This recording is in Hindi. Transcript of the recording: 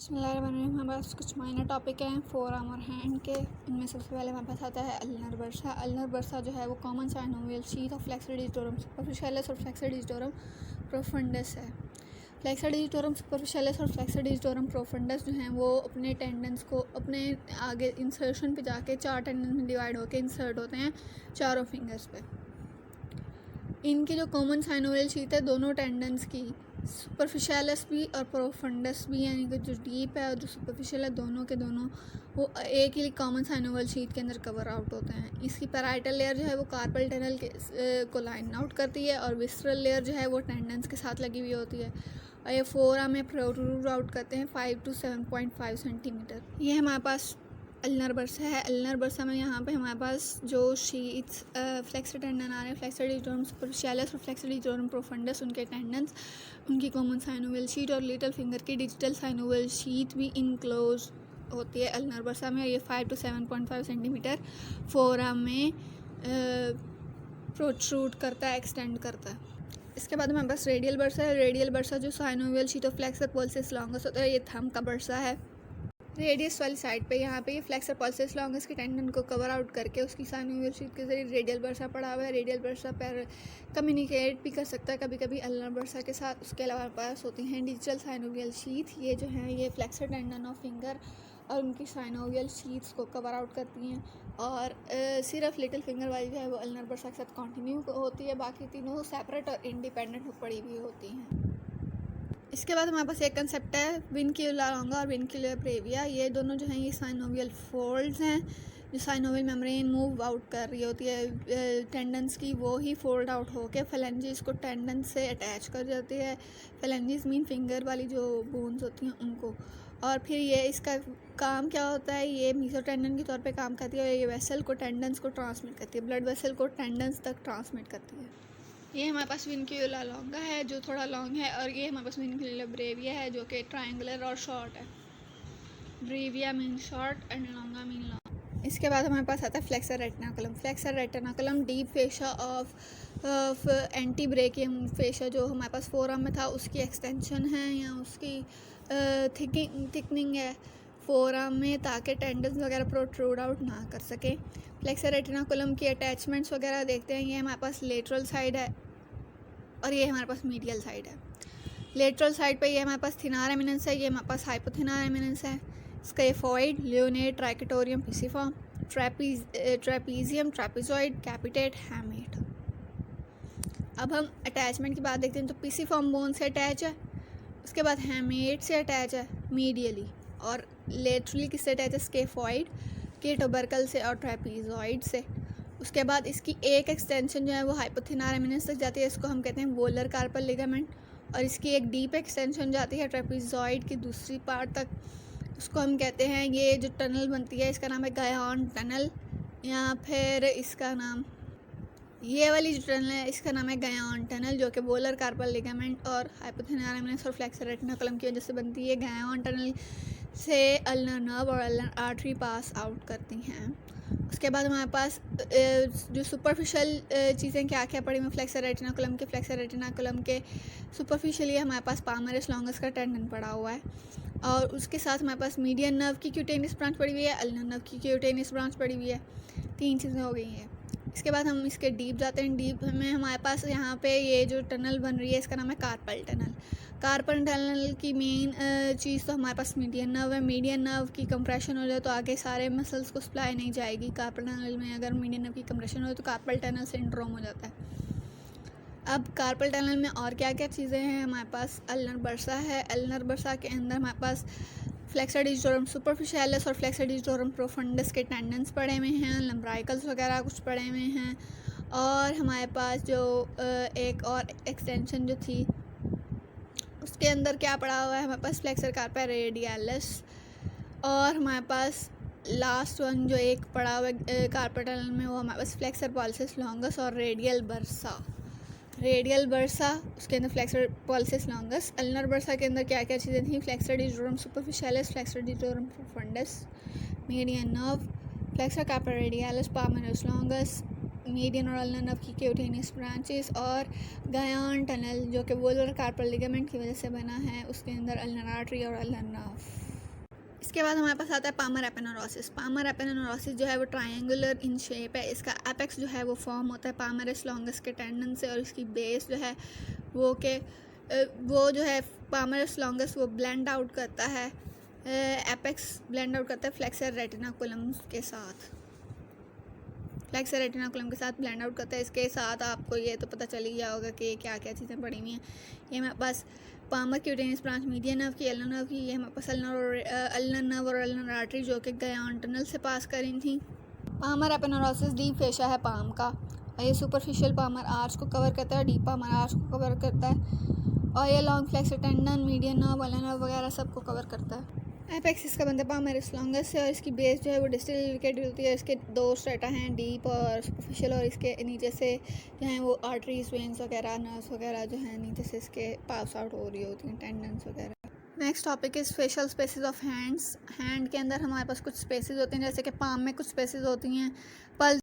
बिस्मिल्लाहिर्रहमानिर्रहीम। हमारे पास कुछ माइनर टॉपिक हैं फोर आर्म और हैंड के। इनमें सबसे पहले हमारे पास आता है अल्नर बर्सा। अल्नर बर्सा जो है वो common synovial sheath of flexor digitorum superficialis और फ्लेक्सर डिजिटोरम प्रोफंडस है। फ्लेक्सर डिजिटोरम सुपरफिशियलिस और फ्लेक्सर डिजिटोरम प्रोफंडस जो हैं वो अपने टेंडेंस को अपने आगे इंसर्शन पे जाके चार टेंडेंस में डिवाइड होकर इंसर्ट होते हैं चारों फिंगर्स पे। इनकी जो कॉमन साइनोवियल शीथ है दोनों टेंडेंस की, सुपरफिशियलिस भी और प्रोफंडस भी, यानी कि जो डीप है और जो सुपरफिशियल है दोनों के दोनों वो एक ही कॉमन साइनोवियल शीथ के अंदर कवर आउट होते हैं। इसकी पैराइटल लेयर जो है वो कार्पल टनल के को लाइन आउट करती है और विस्ट्रल लेयर जो है वो टेंडेंस के साथ लगी हुई होती है और ये फोर आर्म में प्रोट्रूड आउट करते हैं 5 to 7.5 सेंटीमीटर। ये हमारे पास अल्नर बर्सा है। अल्नर बर्सा में यहाँ पे हमारे पास जो शीट्स फ्लेक्सर टेंडन आ रहे हैं, फ्लेक्सर डिजिटोरम सुपरफिशियलिस और फ्लेक्सर डिजिटोरम प्रोफंडस, उनके टेंडेंस, उनकी कॉमन साइनोवियल शीट और लिटिल फिंगर की डिजिटल साइनोवियल शीट भी इनक्लोज होती है अल्नर बर्सा में। ये 5 to 7.5 सेंटीमीटर फोर आर्म में प्रोट्रूड करता है, एक्सटेंड करता है। इसके बाद हमारे पास रेडियल बर्सा है। रेडियल बर्सा जो synovial sheet of flexor pulses longest होता है, ये थंब का बर्सा है। रेडियस वाली साइड पे यहाँ पे ये फ्लेक्सर पल्सेस लॉन्गेस्ट के टेंडन को कवर आउट करके उसकी साइनोवियल शीट के जरिए रेडियल बर्सा पड़ा हुआ है। रेडियल बर्सा पर कम्युनिकेट भी कर सकता है कभी कभी अल्नर बर्सा के साथ। उसके अलावा हमारे पास होती हैं डिजिटल साइनोवियल शीथ। ये जो है ये फ्लेक्सर टेंडन ऑफ फिंगर और उनकी साइनोवियल शीट्स को कवर आउट करती हैं और सिर्फ लिटिल फिंगर वाली जो है वो अल्नर बर्सा के साथ कंटिन्यू होती है, बाकी तीनों सेपरेट और इंडिपेंडेंट पड़ी हुई होती हैं। इसके बाद हमारे पास एक कंसेप्ट है विनक्यूला लॉन्गा और विनक्यूलर ब्रेविया। ये दोनों जो हैं ये साइनोवियल फोल्ड्स हैं। जो साइनोवियल मेम्ब्रेन मूव आउट कर रही होती है टेंडन्स की, वो ही फोल्ड आउट होकर फेलेंजिस को टेंडन से अटैच कर जाती है। फेलेंजिस मीन फिंगर वाली जो बोन्स होती हैं उनको। और फिर ये इसका काम क्या होता है, ये मीसोटेंडन के तौर पे काम करती है और ये वेसल को टेंडन्स को ट्रांसमिट करती है, ब्लड वेसल को टेंडन्स तक ट्रांसमिट करती है। ये हमारे पास विनक्यूला लॉन्गा है जो थोड़ा लॉन्ग है और ये हमारे पास विनक्यूलर ब्रेविया है जो कि ट्रायंगुलर और शॉर्ट है। Brevis mean short and longa mean long. इसके बाद हमारे पास आता है flexor retinaculum. Flexor retinaculum deep fascia of antebrachium fascia जो हमारे पास फोर आर्म में था उसकी एक्सटेंशन है या उसकी थिकनिंग है फोर आर्म में, ताकि टेंडन्स वगैरह प्रोट्रूड आउट ना कर सके। फ्लेक्सर रेटिनाकुलम की अटैचमेंट्स वगैरह देखते हैं। ये हमारे पास लेटरल साइड है और ये हमारे पास मीडियल साइड है। लेटरल साइड पे ये हमारे पास थिनार एमिनेंस है, ये हमारे पास हाइपोथिनार एमिनेंस है। Scaphoid, lunate, triquetrum, pisiform, trapezium, trapezoid, capitate, hamate. अब हम अटैचमेंट की बात देखते हैं तो पिसिफॉर्म बोन से अटैच है, उसके बाद हैमेट से अटैच है मीडियली, और लेटरली किससे अटैच है, स्केफॉइड के टोबरकल से और ट्रेपीजॉइड से। उसके बाद इसकी एक एक्सटेंशन जो है वो हाइपोथिनार एमिनेंस तक जाती है, इसको हम कहते हैं वोलर कार्पल लिगामेंट, और इसकी एक डीप एक्सटेंशन जाती है ट्रेपीजॉइड की दूसरी पार्ट तक, उसको हम कहते हैं, ये जो टनल बनती है इसका नाम है गायन टनल, या फिर इसका नाम, ये वाली जो टनल है इसका नाम है गायन टनल, जो कि वोलर कार्पल लिगामेंट और हाइपोथिनार एमिनेंस और फ्लेक्सर रेटिनाकुलम की वजह से बनती है। गायन टनल से अल्नर नर्व और अल्नर आर्टरी पास आउट करती हैं। उसके बाद हमारे पास जो सुपरफिशियल चीज़ें क्या क्या पड़ी हुई फ्लेक्सर रेटिनाकुलम के, फ्लेक्सर रेटिनाकुलम के सुपरफिशियली हमारे पास पामरस लॉन्गस का टेंडन पड़ा हुआ है और उसके साथ हमारे पास मीडियन नर्व की क्यूटेनियस ब्रांच पड़ी हुई है, अल्नर नर्व की क्यूटेनियस ब्रांच पड़ी हुई है। तीन चीज़ें हो गई हैं। इसके बाद हम इसके डीप जाते हैं। डीप में हमारे पास यहाँ पे ये जो टनल बन रही है इसका नाम है कार्पल टनल। कार्पल टनल की मेन चीज़ तो हमारे पास मीडियन नर्व है। मीडियन नर्व की कंप्रेशन हो जाए तो आगे सारे मसल्स को सप्लाई नहीं जाएगी। कार्पल टनल में अगर मीडियन नर्व की कंप्रेशन हो तो कार्पल टनल सिंड्रोम हो जाता है। अब कार्पल टनल में और क्या क्या चीज़ें हैं, हमारे पास अल्नर बर्सा है। अल्नर बर्सा के अंदर हमारे पास फ्लेक्सर डिजिटोरम सुपरफिशियलिस और फ्लेक्सर डिजिटोरम प्रोफंडस के टेंडेंस पड़े हुए हैं, लम्ब्राइकल्स वगैरह कुछ पड़े हुए हैं, और हमारे पास जो एक और एक्सटेंशन जो थी उसके अंदर क्या पड़ा हुआ है, हमारे पास फ्लेक्सर कार्पा रेडियलिस, और हमारे पास लास्ट वन जो एक पड़ा हुआ है कार्पल टनल में वो हमारे पास फ्लेक्सर पल्सेस लॉन्गस और रेडियल बर्सा। रेडियल बर्सा उसके अंदर flexor pollicis longus. Ulnar bursa के अंदर क्या क्या चीज़ें थी, flexor digitorum superficialis, flexor digitorum profundus, median nerve, flexor carpi radialis, palmaris longus, median और अल्नर नर्व की क्यूटेनियस ब्रांचेस, और गायन टनल जो कि वोलर कार्पल लिगामेंट की वजह से बना है, उसके अंदर अल्नर आर्टरी और अल्नर नर्व। इसके बाद हमारे पास आता है पामर एपेनोरोसिस। पामर एपेनोरोसिस जो है वो ट्रायंगुलर इन शेप है। इसका एपेक्स जो है वो फॉर्म होता है पामरस लॉन्गस के टेंडन से, और इसकी बेस जो है वो जो है पामरस लॉन्गस वो ब्लेंड आउट करता है, एपेक्स ब्लेंड आउट करता है फ्लेक्सर रेटिनाकुलम के साथ। फ्लेक्सर रेटिनाकुलम के साथ ब्लेंड आउट करता है। इसके साथ आपको ये तो पता चल ही गया होगा कि क्या क्या चीज़ें पड़ी हुई हैं। ये हमारे पास palmar cutaneous branch median nerve की, अल्नर नर्व की, ये हमारे पास अल्नर नर्व और अल्नर आर्टरी जो कि गयान टनल से पास करी थी। पामर एपेनोरोसिस डीप फेशा है पाम का, और ये सुपरफिशियल पामर आर्च को कवर करता है, डीप पामर आर्च को कवर करता है, और ये long flexor tendon, median nerve, ulnar nerve वगैरह सबको कवर करता है। एपेक्स इसका बनता है पामरस लॉन्गस से, और इसकी बेस जो है वो डिस्टल लोकेटेड होती है। इसके दो स्ट्रेटा हैं, डीप और सुपरफिशियल, और इसके नीचे से जो हैं वो आर्टरीज, वेन्स वगैरह, नर्व्स वगैरह जो हैं नीचे से इसके पास आउट हो रही होती हैं, टेंडन्स वगैरह। Next topic is facial spaces of hands. Hand के अंदर हमारे पास कुछ स्पेसेस होती हैं, जैसे कि पाम में कुछ स्पेसेस होती हैं, पल्स